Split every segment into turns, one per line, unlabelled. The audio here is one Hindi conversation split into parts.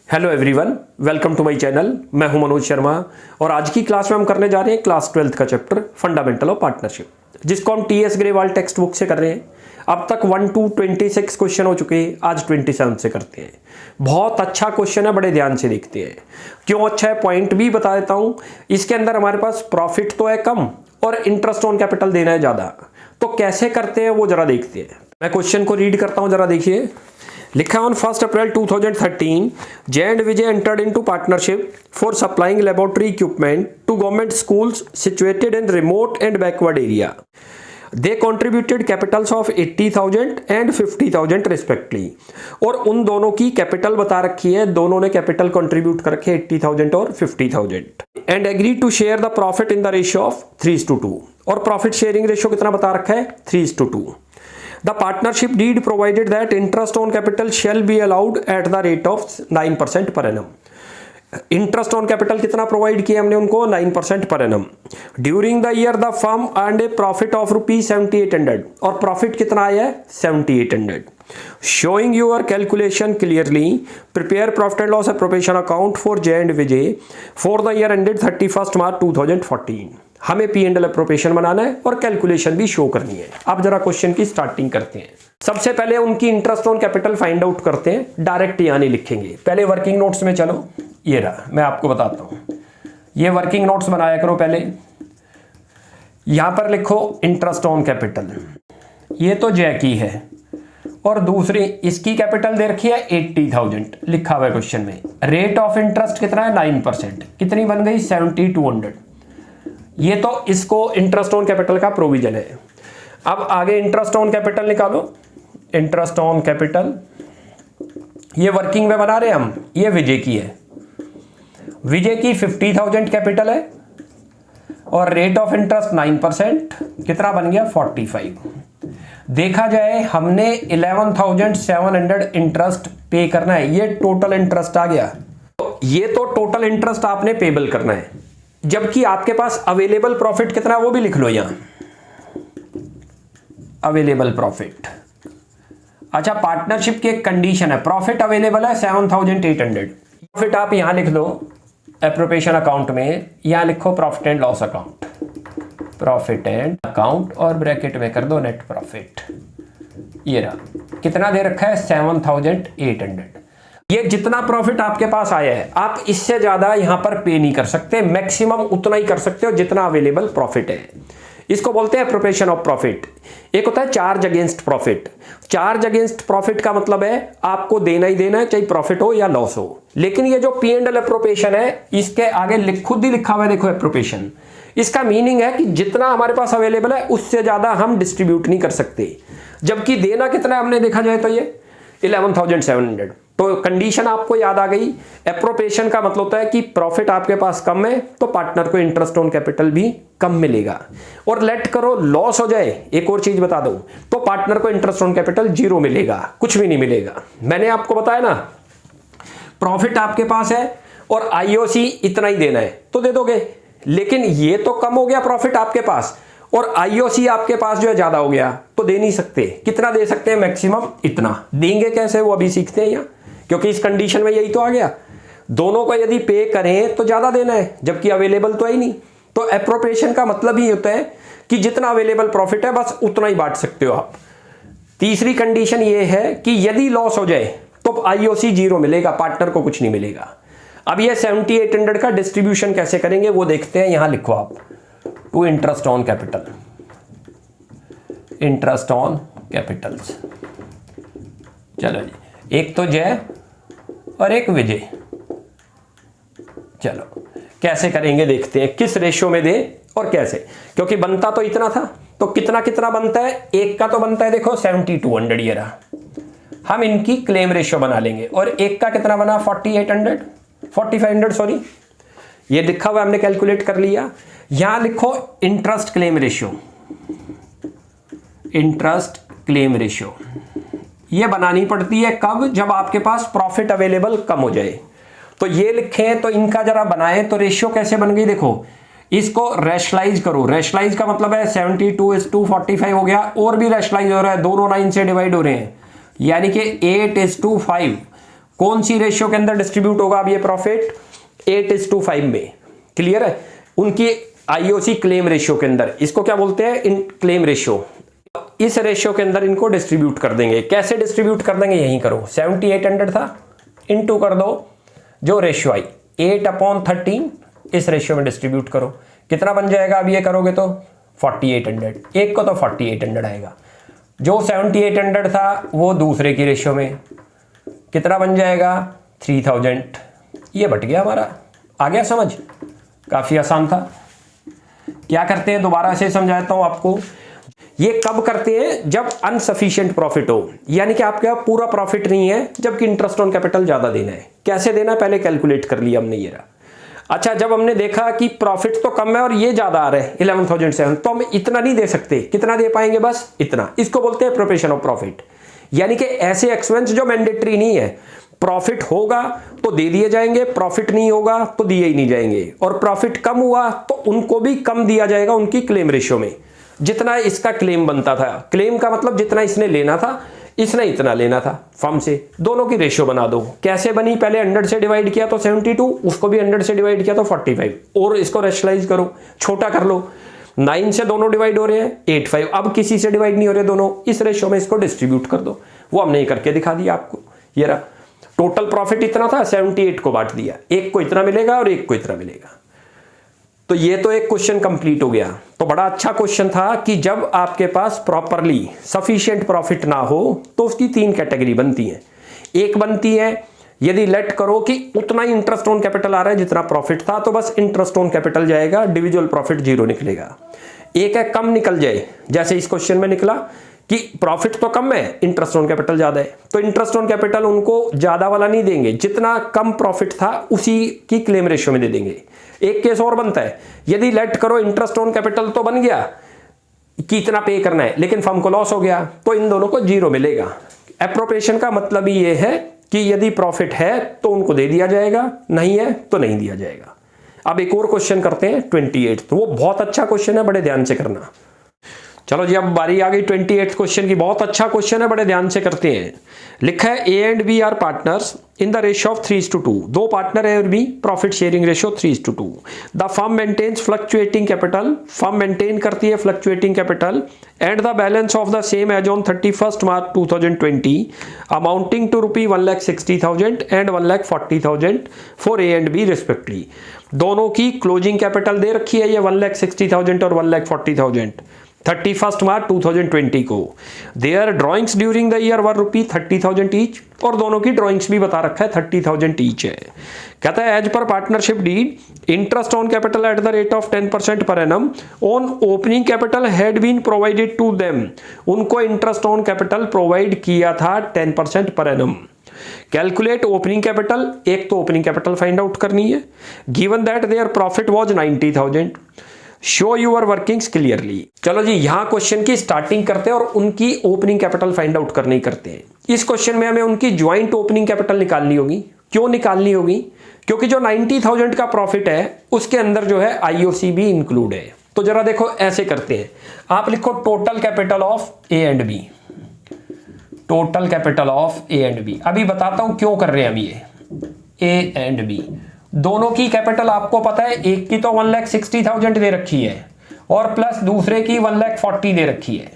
Hello everyone, welcome to my channel. मैं हूं मनोज शर्मा और आज की क्लास में हम करने जा रहे हैं क्लास 12th का चैप्टर फंडामेंटल ऑफ पार्टनरशिप, जिसको हम टीएस ग्रेवाल टेक्स्ट बुक से कर रहे हैं। अब तक 1 to 26 क्वेश्चन हो चुके हैं, आज 27 से करते हैं। बहुत अच्छा क्वेश्चन है, बड़े ध्यान से देखते हैं। क्यों अच्छा है, पॉइंट भी बता देता हूं। इसके अंदर हमारे पास प्रॉफिट तो है कम और इंटरेस्ट ऑन कैपिटल देना है ज्यादा, तो कैसे करते हैं वो जरा देखते हैं। मैं क्वेश्चन को रीड करता हूं, जरा देखिए। लिखा on 1 April 2013, J and Vijay entered into partnership for supplying laboratory equipment to government schools situated in remote and backward area. They contributed capitals of 80,000 and 50,000 respectively. और उन दोनों की कैपिटल बता रखी है, दोनों ने कैपिटल कंट्रीब्यूट कर रखे 80,000 और 50,000 and agree to share the profit in the ratio of 3:2 और प्रॉफिट शेयरिंग रेशियो कितना बता रखा है 3:2. The partnership deed provided that interest on capital shall be allowed at the rate of 9% per annum. Interest on capital कितना प्रोवाइड किया हमने उनको 9% per annum. During the year the firm earned A profit of ₹7800 और प्रॉफिट कितना आया है 7800. Showing your calculation clearly, prepare profit and loss appropriation account for J and Vijay for the year ended 31 March 2014. हमें पी एंड एल एप्रोप्रिएशन बनाना है और कैलकुलेशन भी शो करनी है. अब जरा क्वेश्चन की स्टार्टिंग करते हैं. सबसे पहले उनकी interest on capital find out करते हैं. डायरेक्ट यहाँ नहीं लिखेंगे, पहले वर्किंग नोट्स में चलो. ये रहा, मैं आपको बताता हूं. ये वर्किंग नोट्स बनाया करो. पहले यहां पर लिखो इंटरेस्ट ऑन कैपिटल. ये तो जय की है और दूसरी इसकी कैपिटल दे रखी है 80,000 लिखा हुआ है क्वेश्चन में. रेट ऑफ इंटरेस्ट कितना है 9%. कितनी बन गई 7200. ये तो इसको इंटरेस्ट ऑन कैपिटल का प्रोविजन है. अब आगे इंटरेस्ट ऑन कैपिटल निकालो. इंटरेस्ट ऑन कैपिटल ये वर्किंग में बना रहे हम. ये विजय की है. विजय की 50,000 कैपिटल है और रेट ऑफ इंटरेस्ट 9%. कितना बन गया 45. देखा जाए हमने 11,700 इंटरेस्ट पे करना है. ये टोटल इंटरेस्ट आ गया. तो ये तो टोटल इंटरेस्ट आपने पेबल करना है, जबकि आपके पास अवेलेबल प्रॉफिट कितना है वो भी लिख लो यहां. Available profit. अच्छा, पार्टनरशिप की एक कंडीशन है, प्रॉफिट अवेलेबल है 7,800. प्रॉफिट आप यहां लिख लो एप्रोप्रिएशन अकाउंट में. यहां लिखो profit and loss account, profit and account और ब्रैकेट में कर दो नेट प्रॉफिट. ये रहा, कितना दे रखा है 7,800. ये जितना प्रॉफिट आपके पास आया है, आप इससे ज्यादा यहां पर पे नहीं कर सकते. मैक्सिमम उतना ही कर सकते हो जितना अवेलेबल प्रॉफिट है. इसको बोलते हैं एप्रोप्रिएशन ऑफ प्रॉफिट. एक होता है charge against profit. Charge against profit का मतलब है आपको देना ही देना है, चाहे प्रॉफिट हो या लॉस हो. लेकिन ये जो पी एंड एल एप्रोप्रिएशन है, इसके आगे खुद ही लिखा हुआ है, देखो एप्रोप्रिएशन. इसका मीनिंग है कि जितना हमारे पास अवेलेबल है उससे ज्यादा हम डिस्ट्रीब्यूट नहीं कर सकते. जबकि देना कितना है हमने देखा जाए तो ये 11,700. तो कंडीशन आपको याद आ गई. एप्रोप्रिएशन का मतलब होता है कि प्रॉफिट आपके पास कम है तो पार्टनर को इंटरेस्ट ऑन कैपिटल भी कम मिलेगा. और लेट करो लॉस हो जाए, एक और चीज बता दूं, तो पार्टनर को इंटरेस्ट ऑन कैपिटल 0 मिलेगा, कुछ भी नहीं मिलेगा. मैंने आपको बताया ना, प्रॉफिट आपके पास है और आईओसी इतना ही देना है तो दे दोगे. लेकिन ये तो कम हो गया प्रॉफिट आपके पास और आईओसी आपके पास जो है ज्यादा हो गया, तो दे नहीं सकते. कितना दे सकते हैं मैक्सिमम इतना. देंगे कैसे वो अभी सीखते हैं यहाँ, क्योंकि इस कंडीशन में यही तो आ गया. दोनों को यदि पे करें तो ज्यादा देना है, जबकि अवेलेबल तो है ही नहीं. तो एप्रोप्रिएशन का मतलब ही होता है कि जितना अवेलेबल प्रॉफिट है बस उतना ही बांट सकते हो आप. तीसरी कंडीशन ये है कि यदि लॉस हो जाए तो आईओसी 0 मिलेगा, पार्टनर को कुछ नहीं मिलेगा. अब ये 7800 का डिस्ट्रीब्यूशन कैसे करेंगे वो देखते हैं. यहां लिखो आप to interest on capital. Interest on capitals. चलो जी, एक तो जय और एक विजय. चलो कैसे करेंगे देखते हैं, किस रेशियो में दे और कैसे. क्योंकि बनता तो इतना था, तो कितना कितना बनता है. एक का तो बनता है देखो 7200. ये रहा, हम इनकी क्लेम रेशियो बना लेंगे. और एक का कितना बना 4500 सॉरी. ये लिखा हुआ हमने कैलकुलेट कर लिया. यहां लिखो interest claim ratio. Interest claim ratio ये बनानी पड़ती है कब, जब आपके पास प्रॉफिट अवेलेबल कम हो जाए. तो ये लिखें, तो इनका जरा बनाए. तो रेशियो कैसे बन गई देखो, इसको रैशनलाइज करो. रैशनलाइज का मतलब है 72:45 हो गया. और भी रैशनलाइज हो रहा है, दोनों 9 से डिवाइड हो रहे हैं, यानी कि 8:5. कौन सी रेशियो के अंदर डिस्ट्रीब्यूट होगा अब ये प्रॉफिट? 8:5 में। क्लियर है? उनकी आईओसी क्लेम रेशियो के अंदर, इसको क्या बोलते हैं? इन क्लेम रेशियो। इस रेशियो के अंदर इनको डिस्ट्रीब्यूट कर देंगे। कैसे डिस्ट्रीब्यूट कर देंगे? यही करो, 7800 था, इनटू कर दो जो रेशियो आई 8/13, इस रेशियो में डिस्ट्रीब्यूट करो। कितना बन जाएगा अब ये करोगे तो? 4800। एक को तो 4800 आएगा, जो 7800 था वो दूसरे की रेशियो में कितना बन जाएगा? 3000। ये बट गया हमारा। आ गया समझ? काफी आसान था। क्या करते हैं, दोबारा से समझाता हूं आपको। ये कब करते हैं? जब अनसफिशिएंट प्रॉफिट हो, यानी कि आपके पास पूरा प्रॉफिट नहीं है, जबकि इंटरेस्ट ऑन कैपिटल ज्यादा देना है। कैसे देना है पहले कैलकुलेट कर लिया हमने, ये रहा। अच्छा, जब हमने देखा कि प्रॉफिट तो कम है और ये ज्यादा आ रहा है 11,007, तो हम इतना नहीं दे सकते। कितना दे पाएंगे? बस इतना। इसको बोलते हैं प्रोपेशन ऑफ प्रॉफिट, यानी कि ऐसे एक्सपेंस जो मैंडेटरी नहीं है। प्रॉफिट होगा तो दे दिए जाएंगे, प्रॉफिट नहीं होगा तो दिए ही नहीं जाएंगे, और प्रॉफिट कम हुआ तो उनको भी कम दिया जाएगा उनकी क्लेम रेशियो में, जितना इसका क्लेम बनता था। क्लेम का मतलब जितना इसने लेना था, इसने इतना लेना था फर्म से। दोनों की रेशियो बना दो। कैसे बनी? पहले 100 से डिवाइड किया तो 72, उसको भी 100 से डिवाइड किया तो 45, और इसको रेशनलाइज करो, छोटा कर लो। 9 से दोनों डिवाइड हो रहे हैं, 85। अब किसी से डिवाइड नहीं हो रहे दोनों, इस रेशियो में इसको डिस्ट्रीब्यूट कर दो। वो हमने ये करके दिखा दिया आपको। ये रहा, टोटल प्रॉफिट इतना था, 78 को बांट दिया, एक को इतना मिलेगा और एक को इतना मिलेगा। तो ये तो एक क्वेश्चन कंप्लीट हो गया। तो बड़ा अच्छा क्वेश्चन था कि जब आपके पास प्रॉपरली सफिशिएंट प्रॉफिट ना हो तो उसकी 3 कैटेगरी बनती है। एक बनती है यदि लेट करो कि उतना ही इंटरेस्ट ऑन कैपिटल आ रहा है जितना प्रॉफिट था, तो बस इंटरेस्ट ऑन कैपिटल जाएगा, डिविजुअल प्रॉफिट 0 निकलेगा। एक है कम निकल जाए, जैसे इस क्वेश्चन में निकला कि प्रॉफिट तो कम है, इंटरेस्ट ऑन कैपिटल ज्यादा है, तो इंटरेस्ट ऑन कैपिटल उनको ज्यादा वाला नहीं देंगे, जितना कम प्रॉफिट था उसी की क्लेम रेशियो में दे देंगे। एक केस और बनता है, यदि लेट करो इंटरेस्ट ऑन कैपिटल तो बन गया कि इतना पे करना है, लेकिन फर्म को लॉस हो गया, तो इन दोनों को 0 मिलेगा। एप्रोप्रिएशन का मतलब ही ये है कि यदि प्रॉफिट है तो उनको दे दिया जाएगा, नहीं है तो नहीं दिया जाएगा। अब एक और क्वेश्चन करते हैं 28, तो वो बहुत अच्छा क्वेश्चन है, बड़े ध्यान से करना। चलो जी, अब बारी आ गई 28 क्वेश्चन की। बहुत अच्छा क्वेश्चन है, बड़े ध्यान से करते हैं। लिखा है A and B are partners in the ratio of 3:2। दो पार्टनर है और B, profit sharing ratio 3:2। The firm maintains fluctuating capital, firm maintain करती है fluctuating capital, and the balance of the same as on 31 March 2020 amounting to ₹1,60,000 and 1,40,000 for A and B respectively. दोनों की क्लोजिंग कैपिटल दे रखी है, ये 1,60,000 और 1,40,000 31 मार्च 2020 को। Their drawings during the year were ₹30,000 each, और दोनों की ड्रॉइंग्स भी बता रखा है 30,000 ईच है। कहता है as per partnership deed interest on capital at the rate of 10% per annum on opening capital had been provided to them. उनको इंटरेस्ट ऑन कैपिटल प्रोवाइड किया था 10% per annum. Calculate opening capital, एक तो ओपनिंग कैपिटल फाइंड आउट करनी है। Given that their profit was 90,000, show your workings clearly. चलो जी, यहां क्वेश्चन की स्टार्टिंग करते हैं और उनकी ओपनिंग कैपिटल फाइंड आउट करनी करते हैं। इस क्वेश्चन में हमें उनकी ज्वाइंट ओपनिंग कैपिटल निकालनी होगी। क्यों निकालनी होगी? क्योंकि जो 90,000 का प्रॉफिट है उसके अंदर जो है आईओसी भी इंक्लूड है। तो जरा देखो, ऐसे करते हैं, आप लिखो total capital of A and B, total capital of A and B. अभी बताता हूं क्यों कर रहे हैं हम ये। ए एंड बी दोनों की कैपिटल आपको पता है, एक की तो 1,60,000 दे रखी है और प्लस दूसरे की 1,40,000 दे रखी है।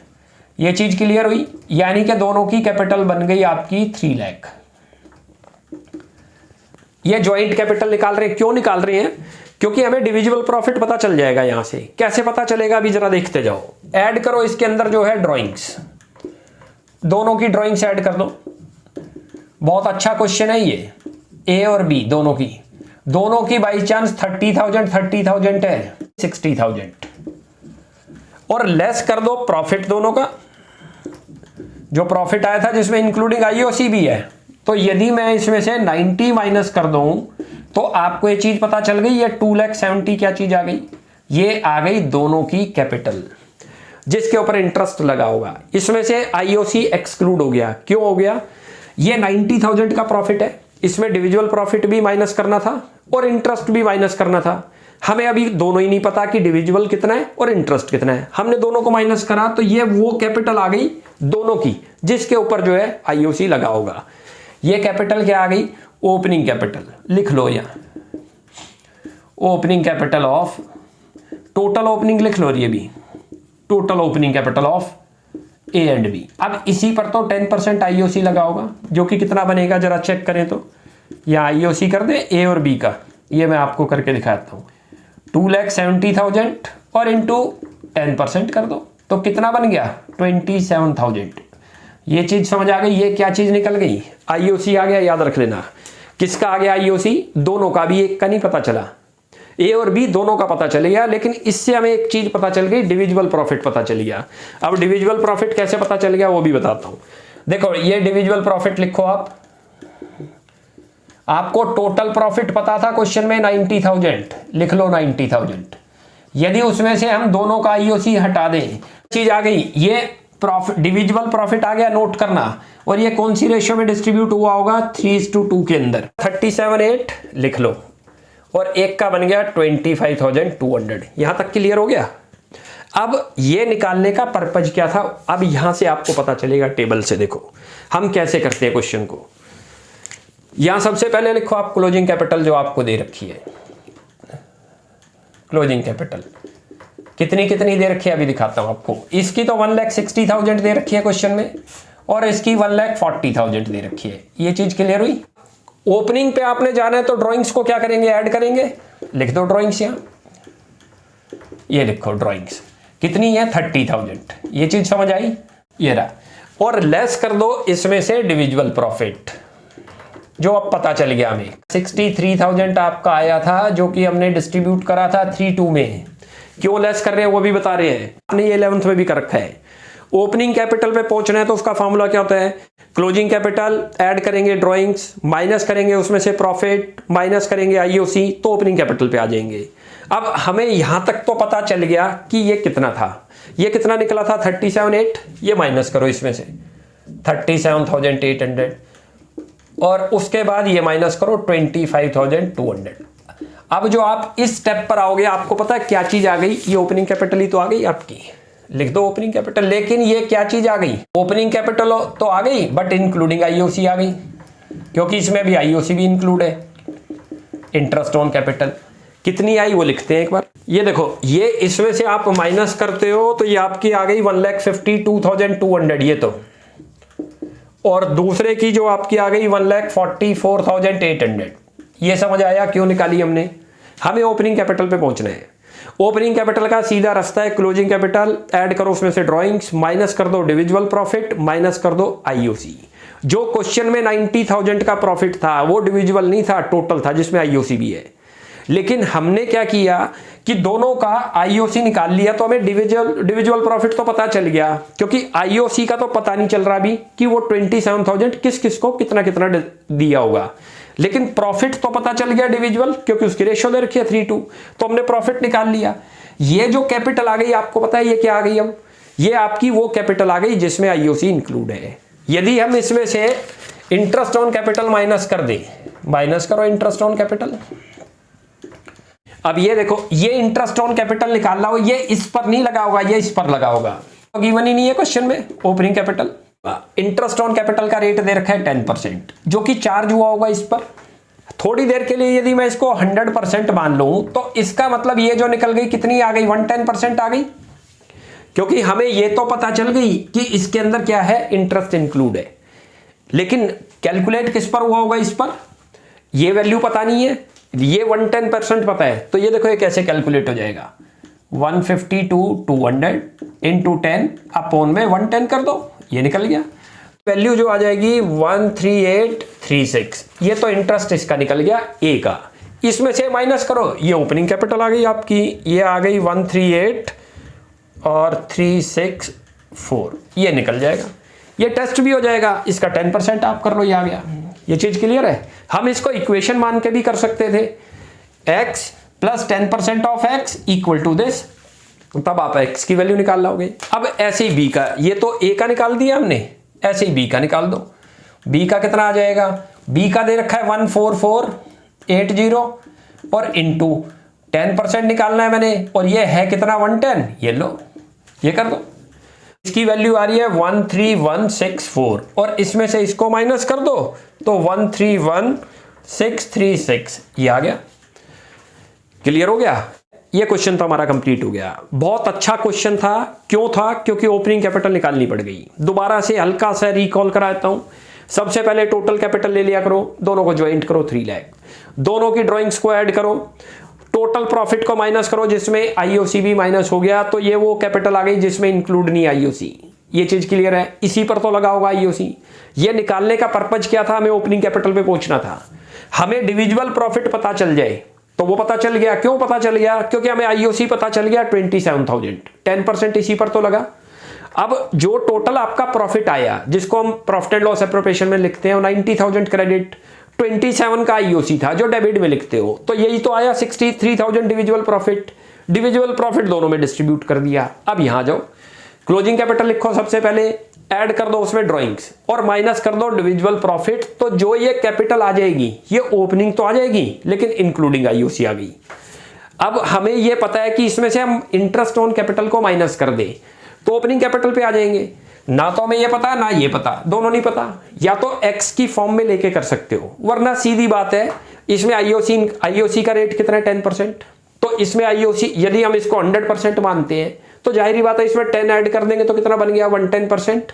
ये चीज क्लियर हुई, यानी कि दोनों की कैपिटल बन गई आपकी 3 लाख। ये ज्वाइंट कैपिटल निकाल रहे हैं। क्यों निकाल रहे हैं? क्योंकि हमें डिविजिबल प्रॉफिट पता चल जाएगा। यहां से कैसे पता चलेगा अभी जरा देखते जाओ। ऐड करो इसके अंदर जो है ड्रॉइंग्स, दोनों की ड्रॉइंग्स ऐड कर दो। बहुत अच्छा क्वेश्चन है ये। ए और बी दोनों की बाई चांस 30,000 है, 60,000 और लेस कर दो प्रॉफिट दोनों का, जो प्रॉफिट आया था जिसमें इंक्लूडिंग आईओसी भी है। तो यदि मैं इसमें से 90 माइनस कर दूं तो आपको ये चीज पता चल गई। ये 2,70,000 क्या चीज आ गई? ये आ गई दोनों की कैपिटल जिसके ऊपर इंटरेस्ट लगा होगा। इसमें से आईओसी एक्सक्लूड हो गया। क्यों हो गया? ये 90,000 का प्रॉफिट है, इसमें डिविजुअल प्रॉफिट भी माइनस करना था और इंटरेस्ट भी माइनस करना था। हमें अभी दोनों ही नहीं पता कि डिविजिबल कितना है और इंटरेस्ट कितना है। हमने दोनों को माइनस करा तो ये वो कैपिटल आ गई दोनों की जिसके ऊपर जो है आईओसी लगा होगा। ये कैपिटल क्या आ गई, ओपनिंग कैपिटल, लिख लो यहाँ opening capital of, total opening लिख लो, ये भी total opening capital of A and B. अब इसी पर तो 10% आईओसी लगा होगा, जो कि कितना बनेगा जरा चेक करें तो, या आईओसी कर दे ए और बी का, ये मैं आपको करके दिखाता हूँ। 2,70,000 और इंटू 10% कर दो तो कितना बन गया 27,000। ये चीज समझ आ गई, ये क्या चीज निकल गई, आईओसी आ गया, याद रख लेना। किसका आ गया आईओसी, दोनों का, भी एक का नहीं पता चला, ए और बी दोनों का पता चल गया, लेकिन इससे हमें एक चीज पता चल गई, डिविजिबल प्रॉफिट पता चल गया। अब डिविजिबल प्रॉफिट कैसे पता चल गया वो भी बताता हूं। देखो ये डिविजिबल प्रॉफिट लिखो आप, आपको टोटल प्रॉफिट पता था क्वेश्चन में 90,000, लिख लो 90,000। यदि उसमें से हम दोनों का आईओसी हटा दें, चीज आ गई, ये प्रॉफिट डिविजिबल प्रॉफिट आ गया, नोट करना। और ये कौन सी रेशियो में डिस्ट्रीब्यूट हुआ होगा, 3:2 के अंदर। 37,800 लिख लो, और एक का बन गया 25,200। यहां तक क्लियर हो गया। अब ये निकालने का पर्पज क्या था, अब यहां से आपको पता चलेगा टेबल से। देखो हम कैसे करते हैं क्वेश्चन को। यहां सबसे पहले लिखो आप क्लोजिंग कैपिटल जो आपको दे रखी है, क्लोजिंग कैपिटल कितनी कितनी दे रखी है अभी दिखाता हूं आपको। इसकी तो 1,60,000 दे रखी है क्वेश्चन में, और इसकी 1,40,000 दे रखी है। ये चीज क्लियर हुई। ओपनिंग पे आपने जाना है तो ड्राइंग्स को क्या करेंगे, ऐड करेंगे, लिख दो ड्राइंग्स यहां, ये लिखो ड्राइंग्स कितनी है 30,000। ये चीज समझ आई, ये रहा। और लेस कर दो इसमें से डिविजिबल प्रॉफिट, जो अब पता चल गया हमें 63,000 आपका आया था, जो कि हमने डिस्ट्रीब्यूट करा था 3:2 में। क्यों लेस कर रहे हैं वो भी बता रहे हैं, आपने ये 11th में भी कर रखा है। ओपनिंग कैपिटल पे पहुंचना है तो उसका फॉर्मूला क्या होता है, क्लोजिंग कैपिटल ऐड करेंगे ड्राइंग्स, माइनस करेंगे उसमें से प्रॉफिट, माइनस करेंगे आईओसी, तो ओपनिंग कैपिटल पे आ जाएंगे। अब हमें यहां तक तो पता चल गया कि ये कितना था, ये कितना निकला था 37,800। ये माइनस करो इसमें से 37,800, और उसके बाद ये माइनस करो 25,200। अब जो आप इस स्टेप पर आओगे, आपको पता है क्या चीज आ गई, ये ओपनिंग कैपिटल ही तो आ गई आपकी, लिख दो ओपनिंग कैपिटल। लेकिन ये क्या चीज आ गई, ओपनिंग कैपिटल तो आ गई, बट इंक्लूडिंग आईओसी आ गई, क्योंकि इसमें भी आईओसी भी इंक्लूड है। इंटरेस्ट ऑन कैपिटल कितनी आई वो लिखते हैं एक बार। ये देखो, ये इसमें से आप माइनस करते हो तो ये आपकी आ गई 1,52,200, ये तो, और दूसरे की जो आपकी आ गई 1,44,800। ये समझ आया क्यों निकाली हमने। हमें ओपनिंग कैपिटल पे पहुंचना है। ओपनिंग कैपिटल का सीधा रास्ता है क्लोजिंग कैपिटल ऐड करो उसमें से ड्राइंग्स, माइनस कर दो डिविजिबल प्रॉफिट, माइनस कर दो आईओसी। जो क्वेश्चन में 90,000 का प्रॉफिट था वो डिविजिबल नहीं था, टोटल था, जिसमें आईओसी भी है। लेकिन हमने क्या किया कि दोनों का आईओसी निकाल लिया, तो हमें डिविजिबल प्रॉफिट तो पता चल गया, क्योंकि आईओसी का तो पता नहीं चल रहा अभी कि वो 27,000 किस किस को कितना कितना दिया होगा। लेकिन प्रॉफिट तो पता चल गया डिविजिबल, क्योंकि उसकी रेशियो दे रखी है 3:2, तो हमने प्रॉफिट निकाल लिया। ये जो कैपिटल आ गई आपको पता है ये क्या आ गई, अब ये आपकी वो कैपिटल आ गई जिसमें आईओसी इंक्लूड है। यदि हम इसमें से इंटरेस्ट ऑन कैपिटल माइनस कर दें, माइनस करो इंटरेस्ट ऑन कैपिटल। अब ये देखो, ये इंटरेस्ट ऑन कैपिटल निकालना हो, ये इस पर नहीं लगा होगा, ये इस पर लगा होगा, तो गिवन ही नहीं है क्वेश्चन में opening capital. Interest on capital का रेट दे रखा है 10%, जो कि चार्ज हुआ होगा इस पर। थोड़ी देर के लिए यदि मैं इसको 100% मान लूं तो इसका मतलब ये जो निकल गई कितनी आ गई, 110% आ गई, क्योंकि हमें ये तो पता चल गई कि इसके अंदर क्या है, इंटरेस्ट इंक्लूड है। लेकिन कैलकुलेट किस पर हुआ होगा, इस पर, ये वैल्यू पता नहीं है, ये 110% पता है। तो ये देखो ये कैसे कैलकुलेट हो जाएगा, 152,200 इंटू 10 अपॉन में 110 कर दो, ये निकल गया। वैल्यू जो आ जाएगी 13836, ये तो इंटरेस्ट इसका निकल गया ए का। इसमें से माइनस करो, ये ओपनिंग कैपिटल आ गई आपकी, ये आ गई 138 और 364, ये निकल जाएगा। ये टेस्ट भी हो जाएगा, इसका 10% आप कर लो, ये आ गया। ये चीज क्लियर है। हम इसको इक्वेशन मान के भी कर सकते थे, x plus 10% of x equal to this, तब आप x की वैल्यू निकाल लोगे। अब ऐसे ही b का, ये तो a का निकाल दिया हमने, ऐसे ही b का निकाल दो। b का कितना आ जाएगा, b का दे रखा है 14480 और इंटू 10% निकालना है मैंने, और ये है कितना 110, ये लो, ये कर दो। इसकी वैल्यू आ रही है 13164 और इसमें से इसको माइनस कर दो तो 131636 ये आ गया। क्लियर हो गया? ये क्वेश्चन तो हमारा कंप्लीट हो गया। बहुत अच्छा क्वेश्चन था। क्यों था? क्योंकि ओपनिंग कैपिटल निकालनी पड़ गई। दोबारा से हल्का सा रिकॉल कराता हूं। सबसे पहले टोटल कैपिटल ले लिया करो, दोनों को ज्वाइंट करो 3 लाख, दोनों की ड्राइंग्स को ऐड करो, टोटल प्रॉफिट को माइनस करो जिसमें आईओसी भी माइनस हो गया, तो ये वो कैपिटल आ गई जिसमें इंक्लूड नहीं आईओसी। ये चीज क्लियर है? इसी पर तो लगा होगा आईओसी। ये निकालने का पर्पज क्या था? हमें ओपनिंग कैपिटल पे पहुंचना था। हमें डिविजिबल प्रॉफिट पता चल जाए तो वो पता चल गया। क्यों पता चल गया? क्योंकि हमें आईओसी पता चल गया 27,000, 10% इसी पर तो लगा। अब जो टोटल आपका प्रॉफिट आया जिसको हम प्रॉफिट एंड लॉस एप्रोप्रिएशन में लिखते हैं 90,000 क्रेडिट, 27 का आईओसी था जो डेबिट में लिखते हो, तो यही तो आया 63,000 डिविजिबल प्रॉफिट। डिविजिबल प्रॉफिट दोनों में डिस्ट्रीब्यूट कर दिया। अब यहां जाओ, क्लोजिंग कैपिटल लिखो, सबसे पहले ऐड कर दो उसमें ड्राइंग्स और माइनस कर दो डिविजिबल प्रॉफिट, तो जो ये कैपिटल आ जाएगी ये ओपनिंग तो आ जाएगी लेकिन इंक्लूडिंग आईओसी आ गई। अब हमें ये पता है कि इसमें से हम इंटरेस्ट ऑन कैपिटल को माइनस कर दे तो ओपनिंग कैपिटल पे आ जाएंगे। ना तो हमें ये पता ना ये पता, दोनों नहीं पता। या तो एक्स की फॉर्म में लेके कर सकते हो, वरना सीधी बात है इसमें आईओसी का रेट कितना है 10%, तो इसमें आईओसी यदि हम इसको 100% मानते हैं तो जाहिर बात है इसमें 10 ऐड कर देंगे तो कितना बन गया 110%।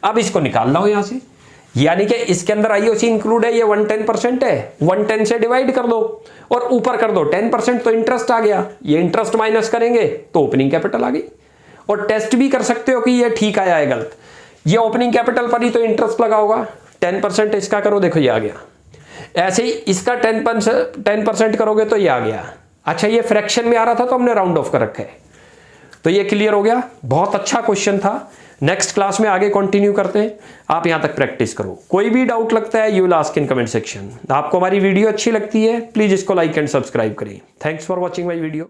अब इसको निकाल लो यहां से, यानी कि इसके अंदर आईओसी इंक्लूड है, ये 110% है, 110 से डिवाइड कर दो और ऊपर कर दो 10%, तो इंटरेस्ट आ गया। ये इंटरेस्ट माइनस करेंगे तो ओपनिंग कैपिटल आ गई। और टेस्ट भी कर सकते हो कि ये ठीक आया है गलत। ये ओपनिंग कैपिटल पर ही तो इंटरेस्ट लगा होगा, 10% इसका करो, देखो ये आ गया। ऐसे ही इसका 10% करोगे तो ये आ गया। अच्छा, ये फ्रैक्शन में आ रहा था तो हमने राउंड ऑफ कर रखा है। तो ये क्लियर हो गया। बहुत अच्छा क्वेश्चन था। नेक्स्ट क्लास में आगे कंटिन्यू करते हैं। आप यहां तक प्रैक्टिस करो। कोई भी डाउट लगता है you will ask in comment section. आपको हमारी वीडियो अच्छी लगती है प्लीज इसको लाइक एंड सब्सक्राइब करें। Thanks for watching my video.